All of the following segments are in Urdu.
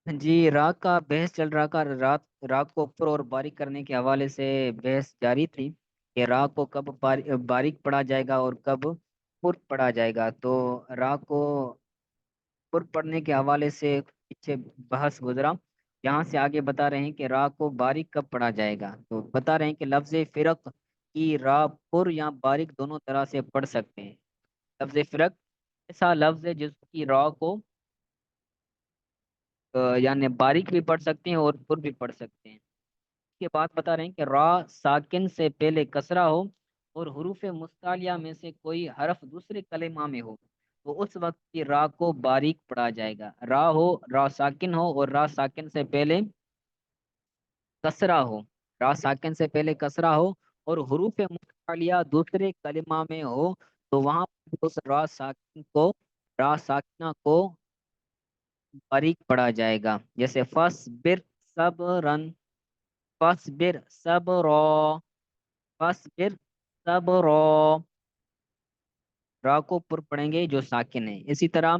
جی، راگ کا بحث چل رہا تھا، رات راگ کو پر اور باریک کرنے کے حوالے سے بحث جاری تھی کہ راگ کو کب باریک پڑھا جائے گا اور کب پر پڑھا جائے گا. تو راگ کو پر پڑھنے کے حوالے سے پیچھے بحث گزرا. یہاں سے آگے بتا رہے ہیں کہ راگ کو باریک کب پڑھا جائے گا. تو بتا رہے ہیں کہ لفظ فرق کی را پر یا باریک دونوں طرح سے پڑھ سکتے ہیں. لفظ فرق ایسا لفظ ہے جس کی را کو یعنی باریک بھی پڑھ سکتے ہیں اور پر بھی پڑھ سکتے ہیں. اس کے بعد بتا رہے ہیں کہ را ساکن سے پہلے کسرہ ہو اور حروف مستعلیہ میں سے کوئی حرف دوسرے کلمہ میں ہو تو اس وقت کی را کو باریک پڑھا جائے گا. را ساکن ہو اور را ساکن سے پہلے کسرہ ہو، را ساکن سے پہلے کسرہ ہو اور حروف مستعلیہ دوسرے کلمہ میں ہو تو وہاں پر اس را ساکنہ کو باریک پڑھا جائے گا. جیسے فصبر صبرن، فصبر صبرا، فصبر صبرا. را کو پر پڑھیں گے جو ساکن ہے. اسی طرح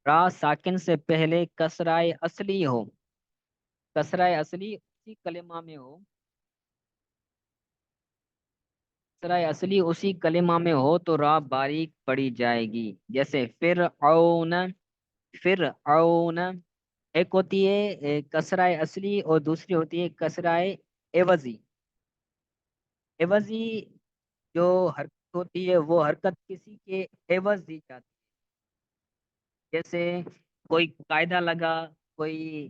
را ساکن سے پہلے کسرائے اصلی ہو، کسرائے اصلی اسی کلمہ میں ہو، کسرائے اصلی اسی کلمہ میں ہو تو را باریک پڑھی جائے گی. جیسے فرعون، فرعون. ایک ہوتی ہے کسرائے اصلی اور دوسری ہوتی ہے کسرائے عوضی. عوضی جو حرکت ہوتی ہے وہ حرکت کسی کے عوض دی جاتی ہے. جیسے کوئی قاعدہ لگا، کوئی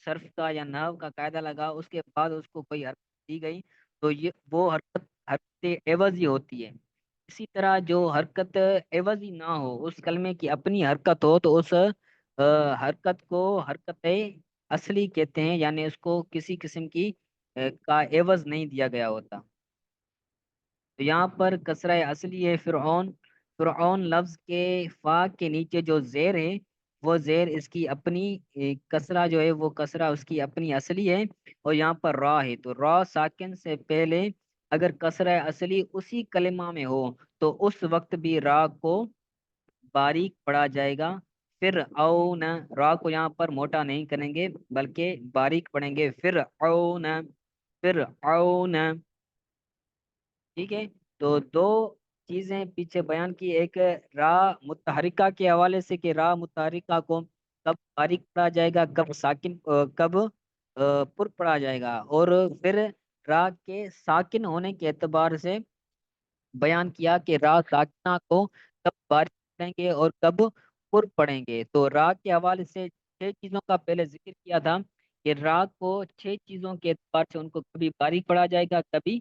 صرف کا یا نحو کا قاعدہ لگا، اس کے بعد اس کو کوئی حرکت دی گئی تو یہ وہ حرکت عوضی ہوتی ہے. اسی طرح جو حرکت عوضی نہ ہو، اس کلمے کی اپنی حرکت ہو تو اس حرکت کو حرکت اصلی کہتے ہیں، یعنی اس کو کسی قسم کی کا عوض نہیں دیا گیا ہوتا. تو یہاں پر کسرہ اصلی ہے فرعون. فرعون لفظ کے فا کے نیچے جو زیر ہے وہ زیر اس کی اپنی کسرہ جو ہے وہ کسرہ اس کی اپنی اصلی ہے. اور یہاں پر را ہے تو را ساکن سے پہلے اگر کسرہ اصلی اسی کلمہ میں ہو تو اس وقت بھی را کو باریک پڑھا جائے گا. پھر اون، را کو یہاں پر موٹا نہیں کریں گے بلکہ باریک پڑھیں گے. پھر اون، پھر اون. ٹھیک ہے. تو دو چیزیں پیچھے بیان کی، ایک را متحرکہ کے حوالے سے کہ را متحرکہ کو کب باریک پڑھا جائے گا، کب ساکن کب پر پڑھا جائے گا، اور پھر را کے ساکن ہونے کے اعتبار سے بیان کیا کہ را ساکنہ کو کب باریک پڑھیں گے اور کب پر پڑھیں گے. تو را کے حوالے سے 6 چیزوں کا پہلے ذکر کیا تھا کہ را کو 6 چیزوں کے اعتبار سے ان کو کبھی باریک پڑھا جائے گا، کبھی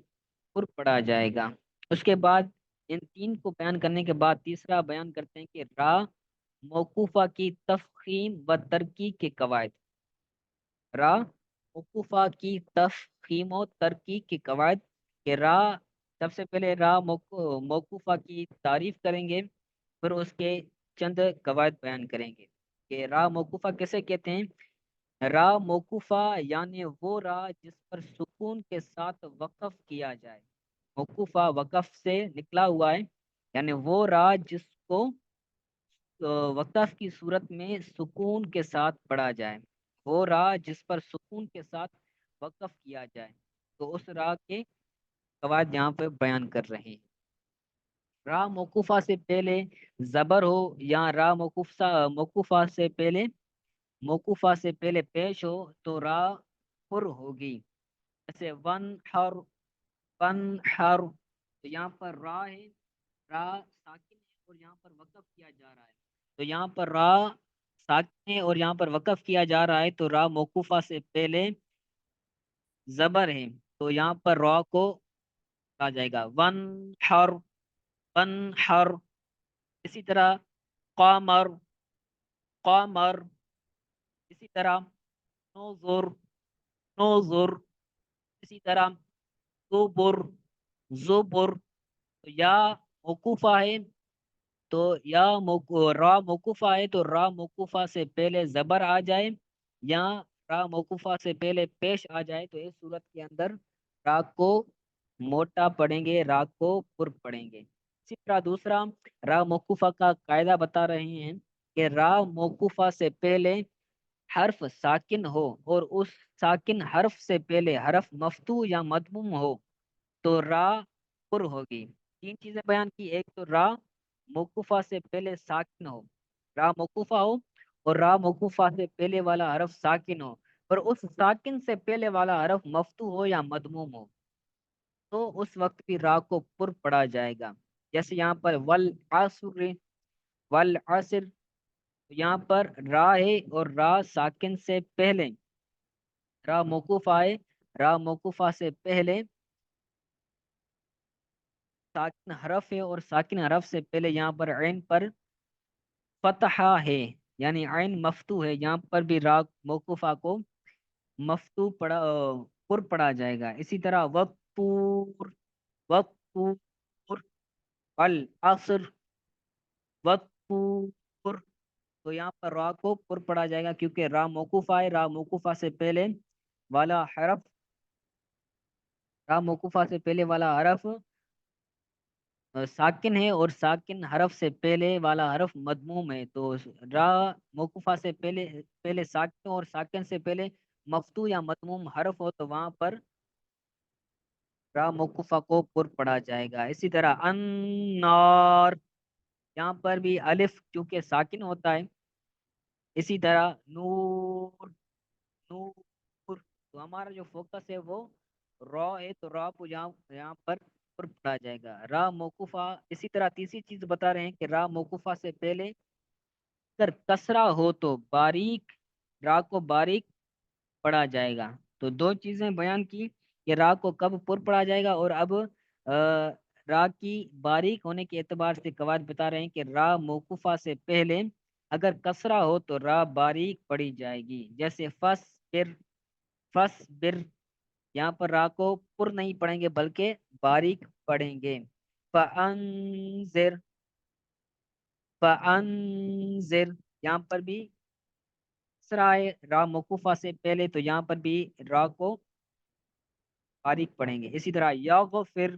پر پڑھا جائے گا. اس کے بعد ان 3 کو بیان کرنے کے بعد تیسرا بیان کرتے ہیں کہ را موقوفہ کی تفخیم و ترقیق کے قواعد. را موقوفہ کی تفخیم و ترقیق کے قواعد کہ را سب سے پہلے را موقوفہ کی تعریف کریں گے، پھر اس کے چند قواعد بیان کریں گے کہ را موقوفہ کیسے کہتے ہیں. را موقوفہ یعنی وہ را جس پر سکون کے ساتھ وقف کیا جائے. موقوفہ وقف سے نکلا ہوا ہے، یعنی وہ را جس کو وقف کی صورت میں سکون کے ساتھ پڑھا جائے، وہ را جس پر سکون کے ساتھ وقف کیا جائے تو اس را کے قواعد یہاں پہ بیان کر رہے ہیں. را موقوفہ سے پہلے زبر ہو یا را موقوفہ سے پہلے پیش ہو تو را پر ہوگی. جیسے ون ہر. تو یہاں پر را ہے، را ساکن ہے اور یہاں پر وقف کیا جا رہا ہے. تو یہاں پر را ساکن ہے اور یہاں پر وقف کیا جا رہا ہے تو را موقوفہ سے پہلے زبر ہے تو یہاں پر را کو آ جائے گا ون ہر، ون ہر. اسی طرح قامر، قامر. اسی طرح نوزر، نوزر. اسی طرح زبر، زبر. تو یا موقوفہ ہے تو را موقوفہ ہے تو را موقوفہ سے پہلے زبر آ جائے یا را موقوفہ سے پہلے پیش آ جائے تو اس صورت کے اندر را کو موٹا پڑھیں گے، را کو پر پڑھیں گے. اسی طرح دوسرا را موقوفہ کا قاعدہ بتا رہے ہیں کہ را موقوفہ سے پہلے حرف ساکن ہو اور اس ساکن حرف سے پہلے حرف مفتوح یا مضموم ہو تو را پر ہوگی۔ تین چیزیں بیان کی، ایک تو را موقوفہ سے پہلے ساکن ہو، را موقوفہ ہو اور را موقوفہ سے پہلے والا حرف ساکن ہو اور اس ساکن سے پہلے والا حرف مفتوح ہو یا مضموم ہو تو اس وقت بھی را کو پر پڑھا جائے گا۔ جیسے یہاں پر والعصر، والعصر، یہاں پر را ہے اور را ساکن سے پہلے را موقوفہ ہے، را موقوفہ سے پہلے ساکن حرف ہے اور ساکن حرف سے پہلے یہاں پر عین پر فتحہ ہے، یعنی عین مفتوح ہے، یہاں پر بھی را موقوفہ کو مفتوح پر پڑھا جائے گا۔ اسی طرح وقتور، وقتور، العصر، وقتور، تو یہاں پر را کو پر پڑھا جائے گا کیونکہ را موقوفہ ہے، را موقوفہ سے پہلے والا حرف، را موقوفہ سے پہلے والا حرف ساکن ہے اور ساکن حرف سے پہلے والا حرف مضموم ہے، تو را موقوفہ سے پہلے پہلے ساکن اور ساکن سے پہلے مفتوح یا مضموم حرف ہو تو وہاں پر را موقوفہ کو پر پڑھا جائے گا۔ اسی طرح النار، یہاں پر بھی الف چونکہ ساکن ہوتا ہے، اسی طرح نور، نور، تو ہمارا جو فوکس ہے وہ را ہے تو را کو یہاں پر پڑھا جائے گا۔ را موقوفہ، اسی طرح تیسری چیز بتا رہے ہیں کہ را موقوفہ سے پہلے اگر کسرہ ہو تو باریک، را کو باریک پڑھا جائے گا۔ تو دو چیزیں بیان کی کہ را کو کب پر پڑھا جائے گا، اور اب را کی باریک ہونے کے اعتبار سے قواعد بتا رہے ہیں کہ را موقوفہ سے پہلے اگر کسرہ ہو تو را باریک پڑھی جائے گی۔ جیسے فس بر، فس بر، یہاں پر را کو پر نہیں پڑھیں گے بلکہ باریک پڑھیں گے۔ فانذر، فانذر، یہاں پر بھی سرائے را موقوفہ سے پہلے تو یہاں پر بھی را کو باریک پڑھیں گے۔ اسی طرح یغفر،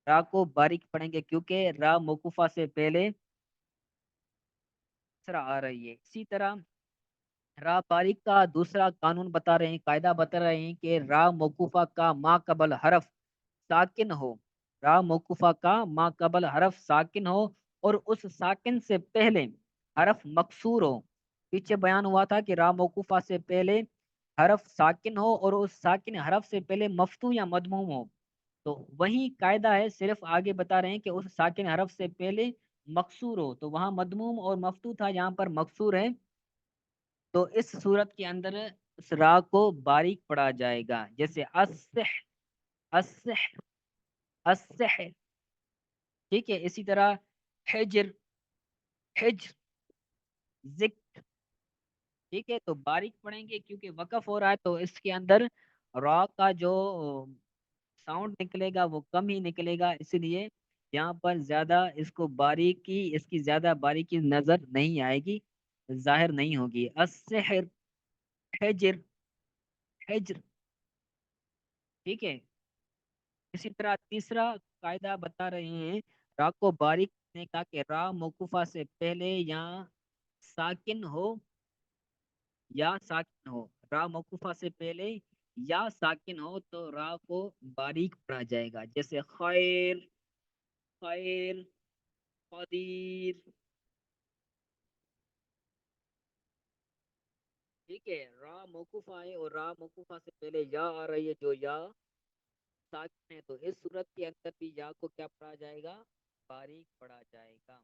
را کو باریک پڑھیں گے کیونکہ را موقوفہ سے پہلے سرا آ رہی ہے۔ اسی طرح را باریک کا دوسرا قانون بتا رہے ہیں، قاعدہ بتا رہے ہیں کہ را موقوفہ کا ما قبل حرف ساکن ہو، را موقوفہ کا ما قبل حرف ساکن ہو اور اس ساکن سے پہلے حرف مکسور ہو۔ پیچھے بیان ہوا تھا کہ را موقوفہ سے پہلے حرف ساکن ہو اور اس ساکن حرف سے پہلے مفتوح یا مضموم ہو، تو وہی قاعدہ ہے، صرف آگے بتا رہے ہیں کہ اس ساکن حرف سے پہلے مکسور ہو، تو وہاں مضموم اور مفتوح تھا، یہاں پر مکسور ہے، تو اس صورت کے اندر اس را کو باریک پڑھا جائے گا۔ جیسے السح، السح، السح، ٹھیک ہے۔ اسی طرح حجر، حجر، ذکر، ٹھیک ہے، تو باریک پڑھیں گے کیونکہ وقف ہو رہا ہے تو اس کے اندر را کا جو ساؤنڈ نکلے گا وہ کم ہی نکلے گا، اس لیے یہاں پر زیادہ اس کو باریکی، اس کی زیادہ باریکی نظر نہیں آئے گی، ظاہر نہیں ہوگی۔ السحر، حجر، حجر، ٹھیک ہے۔ اسی طرح تیسرا قاعدہ بتا رہے ہیں را کو باریک کرنے کا کہ را موقوفہ سے پہلے یا ساکن ہو یا ساکن ہو، را موقوفہ سے پہلے یا ساکن ہو تو را کو باریک پڑھا جائے گا۔ جیسے خیر، خیر، قدیر، ٹھیک ہے۔ را موقوفہ ہے اور را موقوفہ سے پہلے یا آ رہی ہے جو یا ساکن ہے، تو اس صورت کے اندر بھی یا کو کیا پڑھا جائے گا؟ باریک پڑھا جائے گا۔